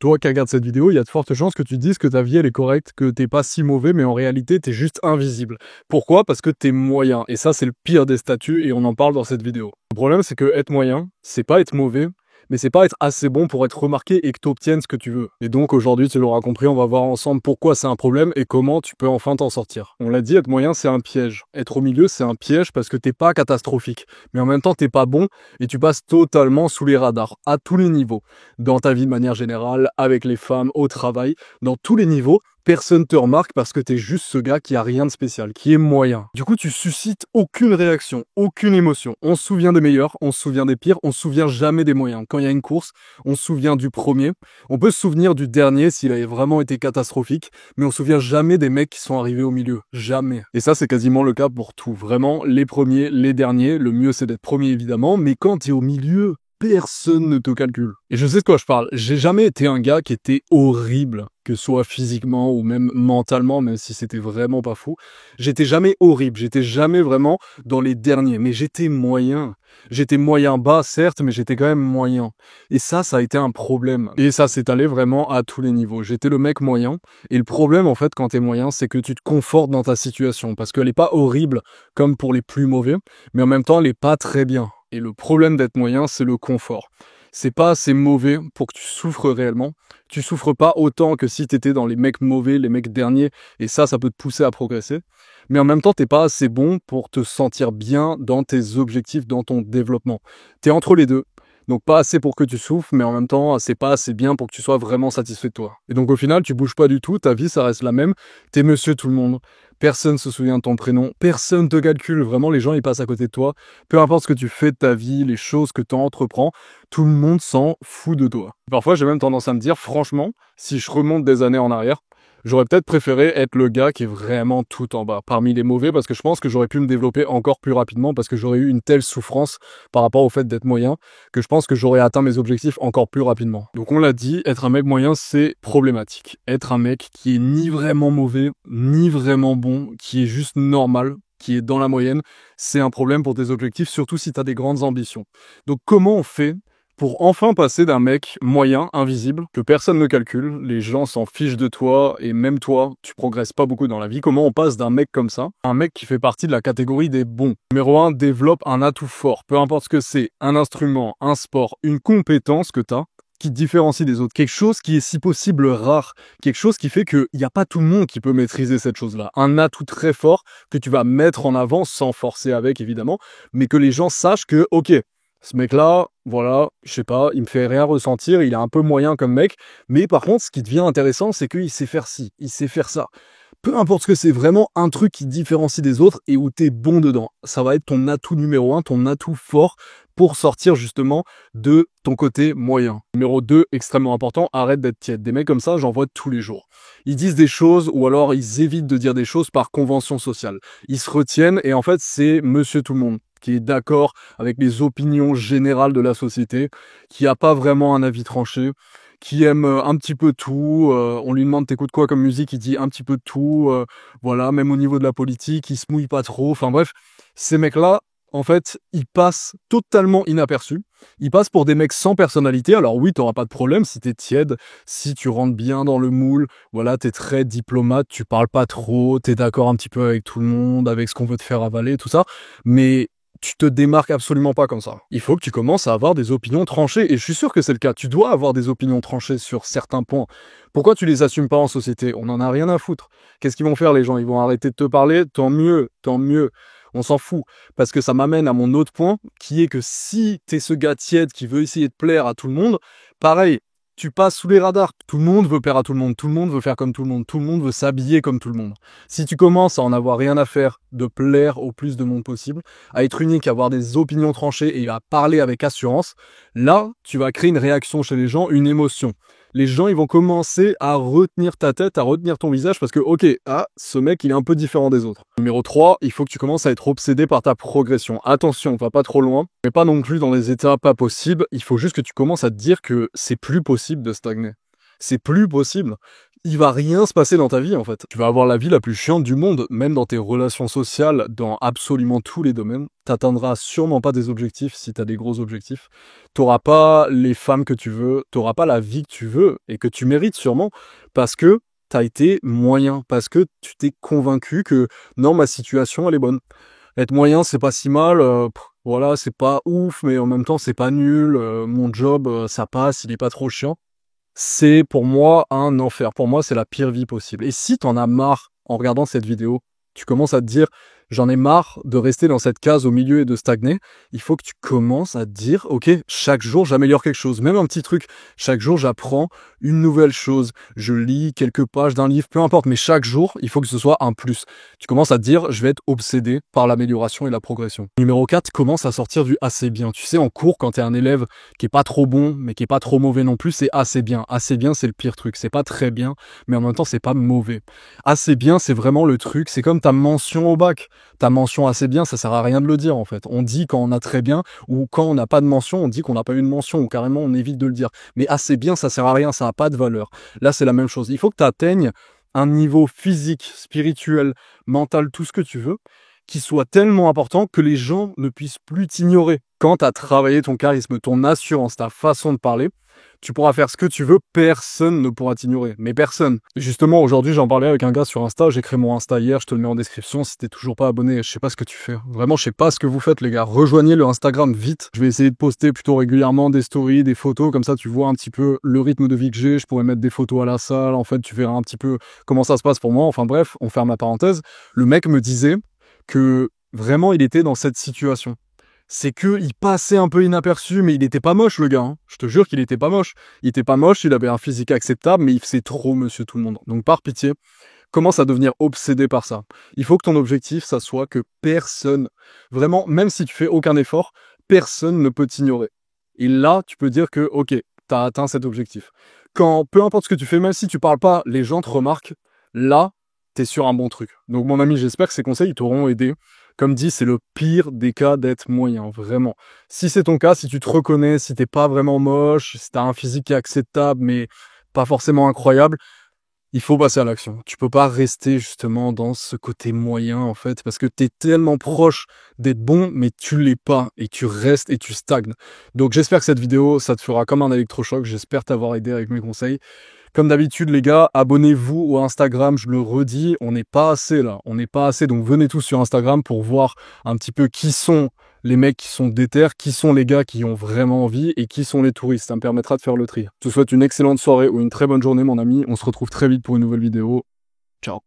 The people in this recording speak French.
Toi qui regardes cette vidéo, il y a de fortes chances que tu te dises que ta vie elle est correcte, que t'es pas si mauvais, mais en réalité t'es juste invisible. Pourquoi? Parce que t'es moyen. Et ça c'est le pire des statuts et on en parle dans cette vidéo. Le problème c'est que être moyen, c'est pas être mauvais, mais c'est pas être assez bon pour être remarqué et que t'obtiennes ce que tu veux. Et donc aujourd'hui, tu l'auras compris, on va voir ensemble pourquoi c'est un problème et comment tu peux enfin t'en sortir. On l'a dit, être moyen c'est un piège. Être au milieu c'est un piège parce que t'es pas catastrophique, mais en même temps t'es pas bon et tu passes totalement sous les radars, à tous les niveaux. Dans ta vie de manière générale, avec les femmes, au travail, dans tous les niveaux, personne te remarque parce que t'es juste ce gars qui a rien de spécial, qui est moyen. Du coup, tu suscites aucune réaction, aucune émotion. On se souvient des meilleurs, on se souvient des pires, on se souvient jamais des moyens. Quand il y a une course, on se souvient du premier. On peut se souvenir du dernier s'il avait vraiment été catastrophique, mais on se souvient jamais des mecs qui sont arrivés au milieu. Jamais. Et ça, c'est quasiment le cas pour tout. Vraiment, les premiers, les derniers. Le mieux, c'est d'être premier, évidemment, mais quand t'es au milieu, personne ne te calcule. Et je sais de quoi je parle. J'ai jamais été un gars qui était horrible, que ce soit physiquement ou même mentalement, même si c'était vraiment pas fou. J'étais jamais horrible, j'étais jamais vraiment dans les derniers, mais j'étais moyen. J'étais moyen bas, certes, mais j'étais quand même moyen. Et ça a été un problème. Et ça s'est allé vraiment à tous les niveaux. J'étais le mec moyen. Et le problème, en fait, quand t'es moyen, c'est que tu te confortes dans ta situation. Parce qu'elle est pas horrible, comme pour les plus mauvais, mais en même temps, elle est pas très bien. Et le problème d'être moyen, c'est le confort. C'est pas assez mauvais pour que tu souffres réellement. Tu souffres pas autant que si t'étais dans les mecs mauvais, les mecs derniers, et ça peut te pousser à progresser. Mais en même temps, t'es pas assez bon pour te sentir bien dans tes objectifs, dans ton développement. T'es entre les deux. Donc pas assez pour que tu souffres, mais en même temps, c'est pas assez bien pour que tu sois vraiment satisfait de toi. Et donc au final, tu bouges pas du tout, ta vie, ça reste la même. T'es monsieur tout le monde. Personne se souvient de ton prénom, personne te calcule, vraiment les gens ils passent à côté de toi. Peu importe ce que tu fais de ta vie, les choses que tu entreprends, tout le monde s'en fout de toi. Parfois j'ai même tendance à me dire, franchement, si je remonte des années en arrière, j'aurais peut-être préféré être le gars qui est vraiment tout en bas, parmi les mauvais, parce que je pense que j'aurais pu me développer encore plus rapidement, parce que j'aurais eu une telle souffrance par rapport au fait d'être moyen, que je pense que j'aurais atteint mes objectifs encore plus rapidement. Donc on l'a dit, être un mec moyen, c'est problématique. Être un mec qui est ni vraiment mauvais, ni vraiment bon, qui est juste normal, qui est dans la moyenne, c'est un problème pour tes objectifs, surtout si tu as des grandes ambitions. Donc comment on fait pour enfin passer d'un mec moyen, invisible, que personne ne calcule, les gens s'en fichent de toi, et même toi, tu progresses pas beaucoup dans la vie, comment on passe d'un mec comme ça, à un mec qui fait partie de la catégorie des bons? Numéro 1, développe un atout fort, peu importe ce que c'est, un instrument, un sport, une compétence que t'as, qui te différencie des autres, quelque chose qui est si possible rare, quelque chose qui fait qu'il n'y a pas tout le monde qui peut maîtriser cette chose-là, un atout très fort que tu vas mettre en avant sans forcer avec évidemment, mais que les gens sachent que, ok, ce mec-là, voilà, je sais pas, il me fait rien ressentir, il est un peu moyen comme mec, mais par contre, ce qui devient intéressant, c'est qu'il sait faire ci, il sait faire ça. Peu importe ce que c'est, vraiment un truc qui te différencie des autres et où t'es bon dedans. Ça va être ton atout numéro 1, ton atout fort pour sortir justement de ton côté moyen. Numéro 2, extrêmement important, arrête d'être tiède. Des mecs comme ça, j'en vois tous les jours. Ils disent des choses ou alors ils évitent de dire des choses par convention sociale. Ils se retiennent et en fait, c'est monsieur tout le monde qui est d'accord avec les opinions générales de la société, qui a pas vraiment un avis tranché, qui aime un petit peu tout, on lui demande t'écoutes quoi comme musique, il dit un petit peu de tout, voilà, même au niveau de la politique, il se mouille pas trop, enfin bref, ces mecs-là, en fait, ils passent totalement inaperçus, ils passent pour des mecs sans personnalité, alors oui, t'auras pas de problème si t'es tiède, si tu rentres bien dans le moule, voilà, t'es très diplomate, tu parles pas trop, t'es d'accord un petit peu avec tout le monde, avec ce qu'on veut te faire avaler, tout ça, mais tu te démarques absolument pas comme ça. Il faut que tu commences à avoir des opinions tranchées, et je suis sûr que c'est le cas. Tu dois avoir des opinions tranchées sur certains points. Pourquoi tu les assumes pas en société? On en a rien à foutre. Qu'est-ce qu'ils vont faire les gens? Ils vont arrêter de te parler? Tant mieux, tant mieux. On s'en fout. Parce que ça m'amène à mon autre point, qui est que si t'es ce gars tiède qui veut essayer de plaire à tout le monde, pareil, tu passes sous les radars. Tout le monde veut plaire à tout le monde veut faire comme tout le monde veut s'habiller comme tout le monde. Si tu commences à en avoir rien à faire de plaire au plus de monde possible, à être unique, à avoir des opinions tranchées et à parler avec assurance, là, tu vas créer une réaction chez les gens, une émotion. Les gens, ils vont commencer à retenir ta tête, à retenir ton visage parce que, ok, ah, ce mec, il est un peu différent des autres. Numéro 3, il faut que tu commences à être obsédé par ta progression. Attention, va pas trop loin, mais pas non plus dans des états pas possibles. Il faut juste que tu commences à te dire que c'est plus possible de stagner. C'est plus possible. il va rien se passer dans ta vie en fait. Tu vas avoir la vie la plus chiante du monde, même dans tes relations sociales, dans absolument tous les domaines. T'atteindras sûrement pas des objectifs si t'as des gros objectifs. T'auras pas les femmes que tu veux, t'auras pas la vie que tu veux et que tu mérites sûrement parce que t'as été moyen, parce que tu t'es convaincu que non, ma situation elle est bonne. Être moyen, c'est pas si mal, voilà, c'est pas ouf, mais en même temps c'est pas nul, mon job, ça passe, il est pas trop chiant. C'est pour moi un enfer. Pour moi, c'est la pire vie possible. Et si t'en as marre en regardant cette vidéo, tu commences à te dire, j'en ai marre de rester dans cette case au milieu et de stagner, il faut que tu commences à te dire, ok, chaque jour j'améliore quelque chose, même un petit truc. Chaque jour j'apprends une nouvelle chose. Je lis quelques pages d'un livre, peu importe, mais chaque jour, il faut que ce soit un plus. Tu commences à te dire, je vais être obsédé par l'amélioration et la progression. Numéro 4, commence à sortir du assez bien. Tu sais, en cours, quand t'es un élève qui est pas trop bon, mais qui est pas trop mauvais non plus, c'est assez bien. Assez bien, c'est le pire truc. C'est pas très bien, mais en même temps, c'est pas mauvais. Assez bien, c'est vraiment le truc. C'est comme ta mention au bac. Ta mention assez bien, ça sert à rien de le dire, en fait. On dit quand on a très bien, ou quand on n'a pas de mention, on dit qu'on n'a pas eu de mention, ou carrément, on évite de le dire. Mais assez bien, ça sert à rien, ça n'a pas de valeur. Là, c'est la même chose. Il faut que tu atteignes un niveau physique, spirituel, mental, tout ce que tu veux, qui soit tellement important que les gens ne puissent plus t'ignorer. Quand tu as travaillé ton charisme, ton assurance, ta façon de parler, tu pourras faire ce que tu veux, personne ne pourra t'ignorer. Mais personne. Justement, aujourd'hui, j'en parlais avec un gars sur Insta, j'ai créé mon Insta hier, je te le mets en description si t'es toujours pas abonné. Je sais pas ce que tu fais. Vraiment, je sais pas ce que vous faites, les gars. Rejoignez le Instagram vite. Je vais essayer de poster plutôt régulièrement des stories, des photos, comme ça tu vois un petit peu le rythme de vie que j'ai. Je pourrais mettre des photos à la salle, en fait, tu verras un petit peu comment ça se passe pour moi. Enfin bref, on ferme la parenthèse. Le mec me disait que vraiment il était dans cette situation. C'est que il passait un peu inaperçu, mais il était pas moche le gars, hein. Je te jure qu'il était pas moche. Il était pas moche, il avait un physique acceptable, mais il faisait trop monsieur tout le monde. Donc par pitié, commence à devenir obsédé par ça. Il faut que ton objectif, ça soit que personne, vraiment, même si tu fais aucun effort, personne ne peut t'ignorer. Et là, tu peux dire que, ok, t'as atteint cet objectif. Quand, peu importe ce que tu fais, même si tu parles pas, les gens te remarquent, là, t'es sur un bon truc. Donc mon ami, j'espère que ces conseils t'auront aidé. Comme dit, c'est le pire des cas d'être moyen, vraiment. Si c'est ton cas, si tu te reconnais, si t'es pas vraiment moche, si t'as un physique qui est acceptable, mais pas forcément incroyable, il faut passer à l'action. Tu peux pas rester justement dans ce côté moyen, en fait, parce que t'es tellement proche d'être bon, mais tu l'es pas, et tu restes et tu stagnes. Donc j'espère que cette vidéo, ça te fera comme un électrochoc, j'espère t'avoir aidé avec mes conseils. Comme d'habitude, les gars, abonnez-vous au Instagram, je le redis, on n'est pas assez là, on n'est pas assez, donc venez tous sur Instagram pour voir un petit peu qui sont les mecs qui sont déter, qui sont les gars qui ont vraiment envie et qui sont les touristes, ça me permettra de faire le tri. Je te souhaite une excellente soirée ou une très bonne journée mon ami, on se retrouve très vite pour une nouvelle vidéo, ciao.